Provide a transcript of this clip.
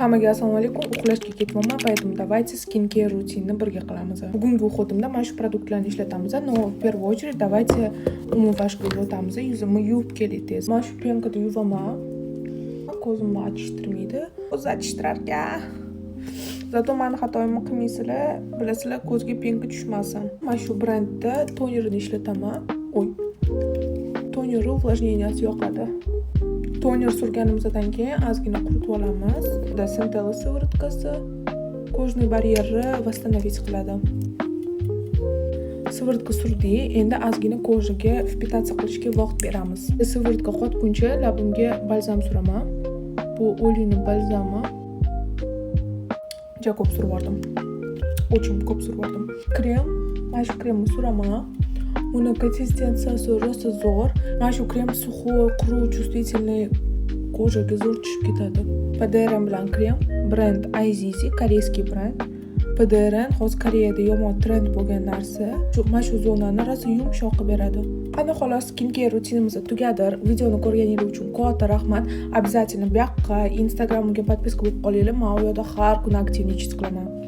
Hammaga assalomu alaykum. Uxlashga ketyapman, поэтому давайте skincare rutinni birga qilamiz. Bugungi uxlatimda mana shu produktlarni ishlatamiz. Но в первую очередь давайте umuvashga o'tamiz. Yuzimni yuvib kelaylik. Mana shu pyenkada yuvaman. Ko'zimni achishtirmaydi. Ko'z achishtirar ekan. Zato meni xatoyimni qilmaysizlar. Bilasizlar, ko'zga penka tushmasin. Mana shu brendda tonerni ishlataman. Toner увлажненияsi yoqadi. Toner surganimizdan keyin ozgina quritib olamiz. Bunda Centella siviritkasi kojniy baryerni восстановить qiladi. Siviritka surdik, endi ozgina kojaga впитаться qilishga vaqt beramiz. Siviritka qotguncha labimga balzam suraman. Bu oliyni balzami. Juda ko'p surib oldim. Очень ko'p surib oldim. Krem, mana shu kremni suraman. Uni konsistensiyasi rosa zo'r. Mana shu krem сухой, quruq, чувствительный kojaga zo'r tushib ketadi. PDRN bilan krem, brend Azizi, koreyskiy brend. PDRN hozir Koreyada yomon trend bo'lgan narsa. Mana shu zonani rosa yumshoq qilib beradi. Qani xolos, skincare rutinimiz tugadi. Videoni ko'rganingiz uchun katta rahmat. Обязательно bu yoqqa Instagramga подписка bo'lib qolinglar. Men u yerda har kuni aktivnichество qilaman.